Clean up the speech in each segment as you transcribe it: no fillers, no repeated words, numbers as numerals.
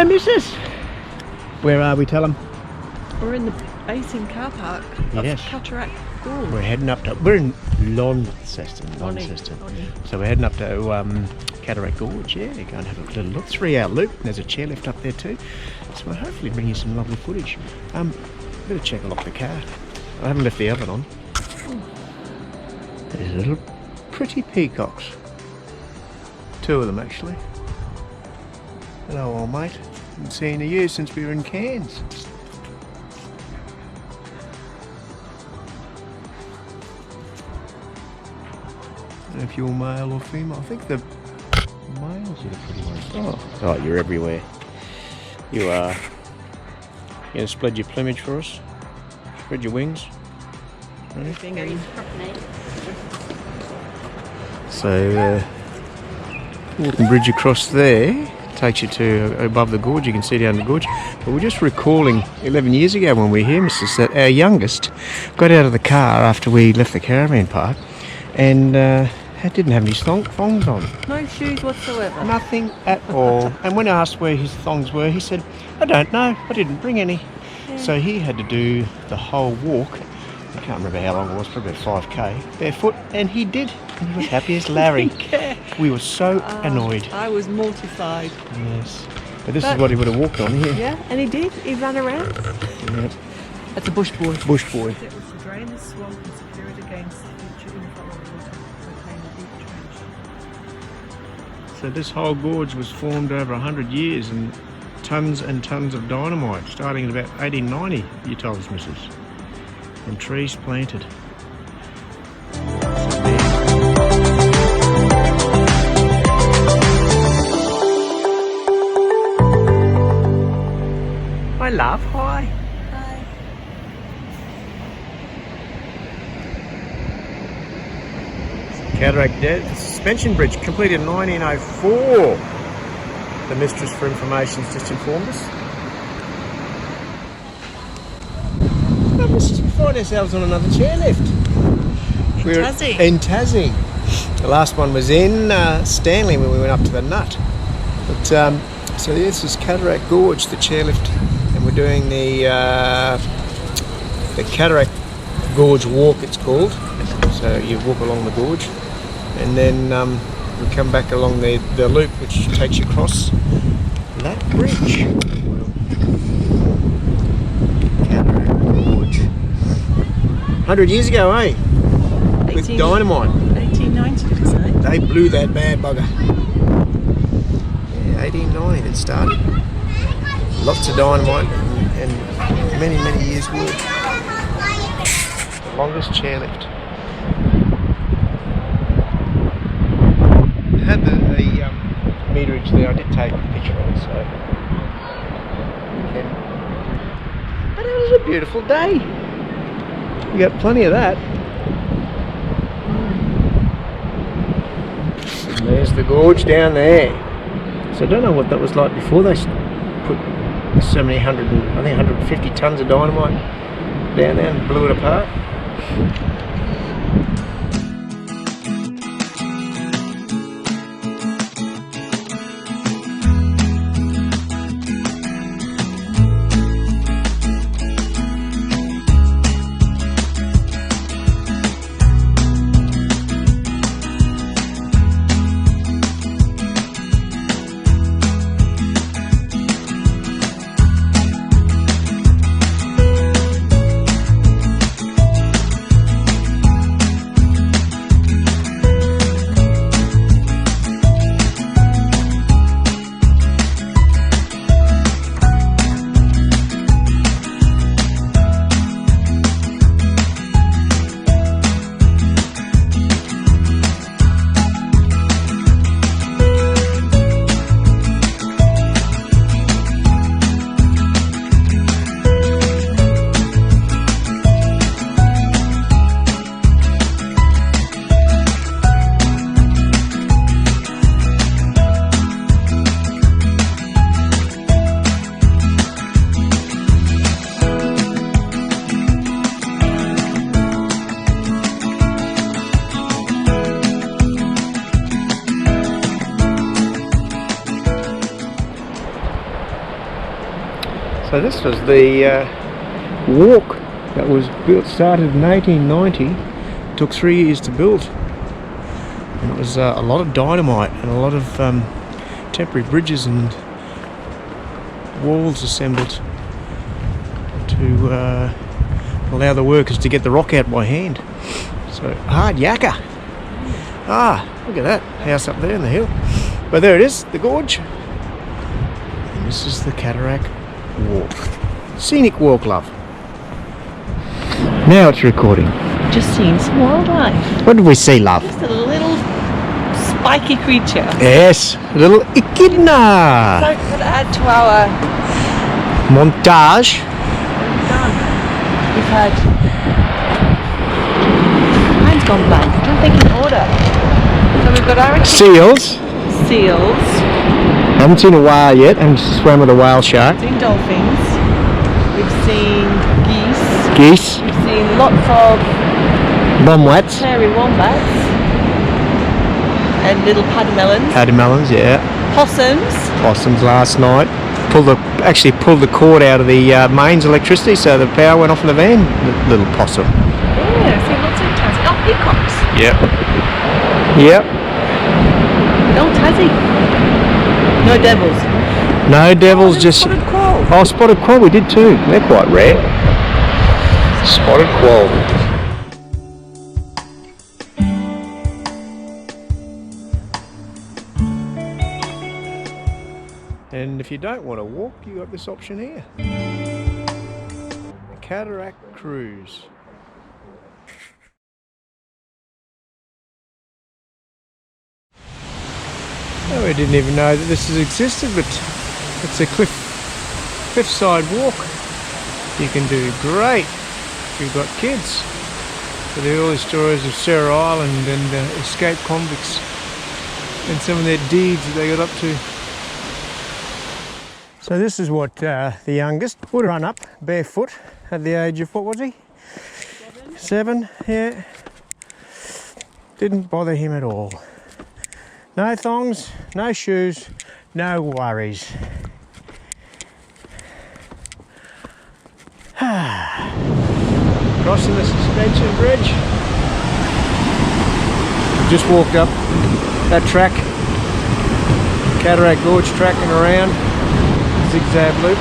Hello, missus. Where are we? Tell them. We're in the basin car park of Cataract Gorge. We're heading up to. We're in Launceston. So we're heading up to Cataract Gorge. Yeah, go and have a little look. 3-hour loop. There's a chairlift up there too. So we'll hopefully bring you some lovely footage. Better check and lock the car. I haven't left the oven on. There's little pretty peacocks. 2 of them actually. Hello, old mate. Haven't seen you since we were in Cairns. I don't know if you're male or female. I think the males are the pretty ones. Oh, you're everywhere. You are. You gonna spread your plumage for us? Spread your wings. Ready? So, walking bridge across there takes you to above the gorge. You can see down the gorge. But we're just recalling 11 years ago when we were here, missus, that our youngest got out of the car after we left the caravan park and didn't have any thongs on. No shoes whatsoever. Nothing at all. And when I asked where his thongs were, he said, I don't know, I didn't bring any. Yeah. So he had to do the whole walk. I can't remember how long it was, probably about 5k, barefoot, and he did. And he was happy as Larry. We were so annoyed. I was mortified. Yes. But this is what he would have walked on here. Yeah, and he did. He ran around. Yep. That's a bush boy. Bush boy. It was to drain the swamp and secure it against future inflow of water to maintain a deep trench. So this whole gorge was formed over 100 years and tons of dynamite, starting at about 1890, you told us, missus. And trees planted. Hi, love. Hi. Hi. Cataract suspension bridge completed in 1904. The Mistress for Information's just informed us. We find ourselves on another chairlift. We're in Tassie. The last one was in Stanley when we went up to the Nut. But so this is Cataract Gorge, the chairlift, and we're doing the Cataract Gorge Walk, it's called. So you walk along the gorge, and then we come back along the loop, which takes you across that bridge. 100 years ago, eh? With dynamite. 1890, did you say? They blew that bad bugger. Yeah, 1890 it started. Lots of dynamite and many, many years' work. The longest chairlift. I had the meterage there. I did take a picture of it, so. Yeah. But it was a beautiful day. We got plenty of that. And there's the gorge down there. So I don't know what that was like before they put so many I think 150 tons of dynamite down there and blew it apart. So this was the walk that was built, started in 1890. It took 3 years to build. And it was a lot of dynamite and a lot of temporary bridges and walls assembled to allow the workers to get the rock out by hand. So hard yakka. Ah, look at that house up there in the hill. But there it is, the gorge. And this is the Cataract Walk. Scenic walk, love. Now it's recording. Just seeing some wildlife. What did we see, love? Just a little spiky creature. Yes, a little echidna. So could add to our Montage. done. We've had. Mine's gone blank. Nothing in order. So we've got our Seals. seals. Haven't seen a whale yet. Haven't swam with a whale shark. We've seen dolphins. We've seen geese. Geese. We've seen lots of Bomwats. hairy wombats. And little paddymelons. Paddymelons, yeah. Possums. Possums last night. Actually pulled the cord out of the mains electricity, so the power went off in the van. Little possum. Yeah, I've seen lots of Tassie. Oh, peacocks. Yep. Yep. No Tassie. No devils. No devils, Oh, just spotted quoll. oh, spotted quoll. We did too. They're quite rare. Spotted quoll. And if you don't want to walk, you got this option here. Cataract Cruise. Oh, we didn't even know that this has existed, but it's a cliffside walk. You can do great if you've got kids. So there are all these stories of Sarah Island and escaped convicts and some of their deeds that they got up to. So this is what the youngest would run up barefoot at the age of, what was he? 7, yeah. Didn't bother him at all. No thongs, no shoes, no worries. Crossing the suspension bridge. We've just walked up that track, Cataract Gorge, tracking around, zigzag loop.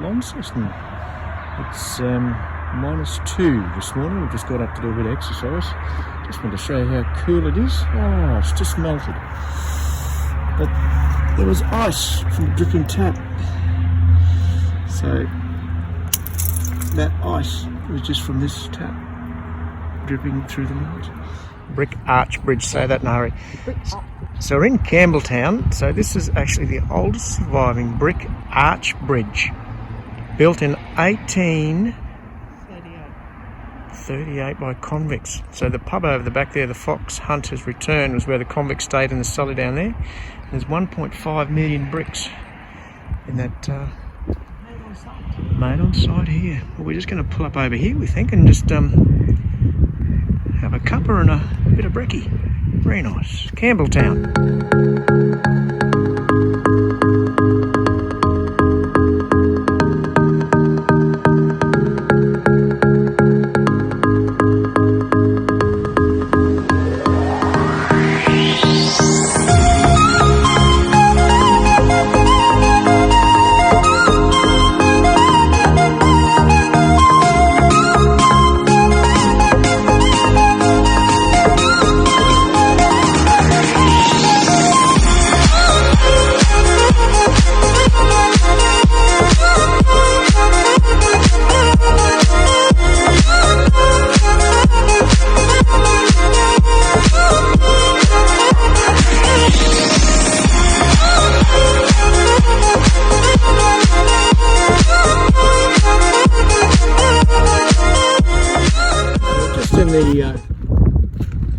Launceston. It's -2 this morning. We've just got up to do a bit of exercise. Just want to show you how cool it is. Oh, it's just melted. But there was ice from the dripping tap. So that ice It was just from this tap dripping through the mountains. Brick arch bridge, say that in a hurry. So we're in Campbelltown. So this is actually the oldest surviving brick arch bridge, built in 1838 by convicts. So the pub over the back there, the Fox Hunters Return, was where the convicts stayed in the cellar down there. And there's 1.5 million bricks in that made on site here. Well, we're just going to pull up over here, we think, and just have a cuppa and a bit of brekkie. Very nice. Campbelltown.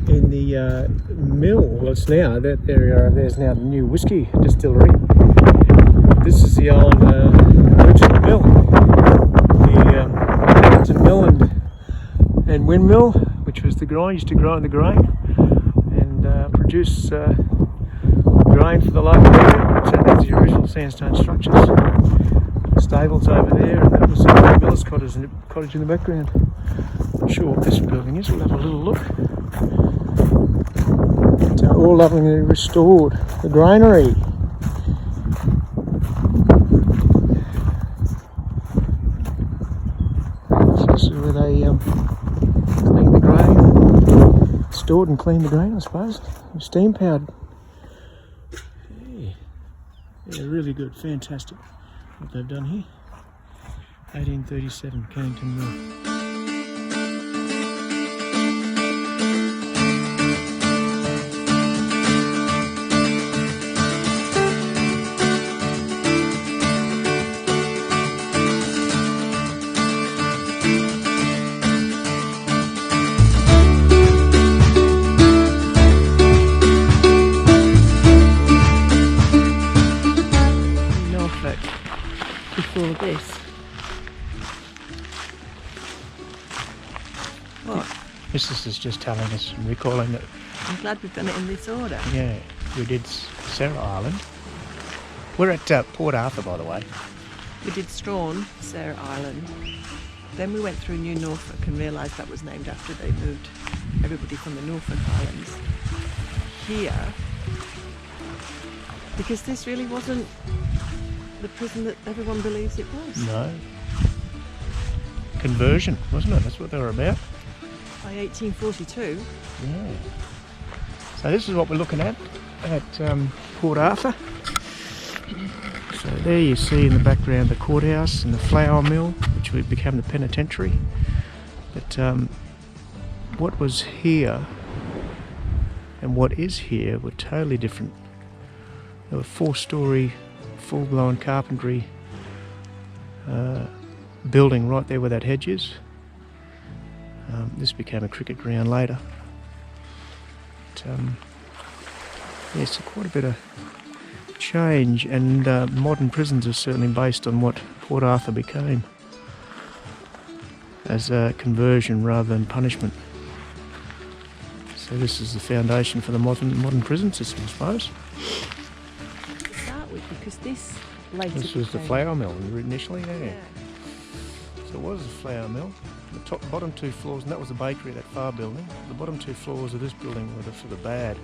In the mill, well, it's now, that area over there is now the new whiskey distillery. This is the old original mill, the mill and windmill, which was the grind, used to grind the grain and produce grain for the local area. So that's the original sandstone structures. Stables over there, and that was the miller's cottage in the background. Not sure what this building is, we'll have a little look. It's all lovingly restored. The granary. So this is where they clean the grain, stored and cleaned the grain, I suppose. Steam powered. Yeah, really good, fantastic what they've done here. 1837 Cannington Mill. Before this. What? Mrs. is just telling us and recalling that. I'm glad we've done it in this order. Yeah, we did Sarah Island. We're at Port Arthur, by the way. We did Strawn, Sarah Island. Then we went through New Norfolk and realised that was named after they moved everybody from the Norfolk Islands here. Because this really wasn't the prison that everyone believes it was. No. Conversion, wasn't it? That's what they were about. By 1842. Yeah. So this is what we're looking at Port Arthur. So there you see in the background the courthouse and the flour mill, which would become the penitentiary. But what was here and what is here were totally different. There were 4-storey, full-blown carpentry building right there where that hedge is. This became a cricket ground later. But, yeah, so quite a bit of change, and modern prisons are certainly based on what Port Arthur became as a conversion rather than punishment. So this is the foundation for the modern prison system, I suppose. Because this was the flour mill initially, yeah. So it was a flour mill. The bottom 2 floors, and that was the bakery, that far building. The bottom 2 floors of this building were for the bad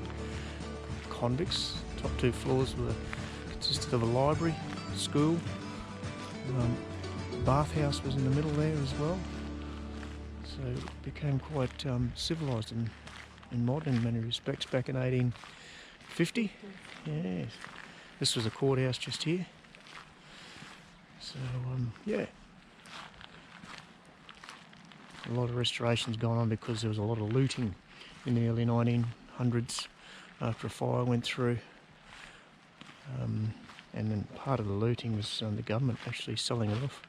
convicts. Top 2 floors consisted of a library, school, bathhouse was in the middle there as well. So it became quite civilised and modern in many respects back in 1850. Yes. This was a courthouse just here. So, yeah. A lot of restoration's gone on because there was a lot of looting in the early 1900s after a fire went through. And then part of the looting was the government actually selling it off.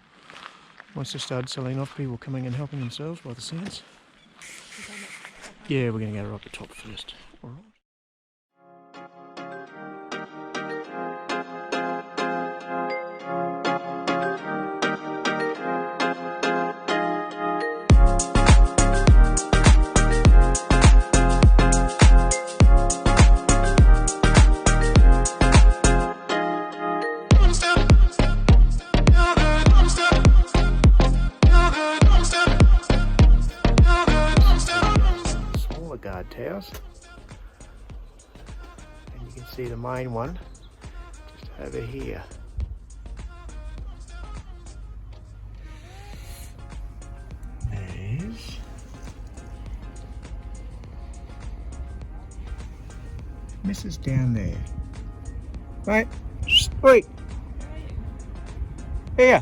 Once they started selling it off, people were coming and helping themselves by the sounds. Yeah, we're going to go right up the top first. All right. Guard towers, and you can see the main one just over here. There's Mrs. down there. Right, wait, here.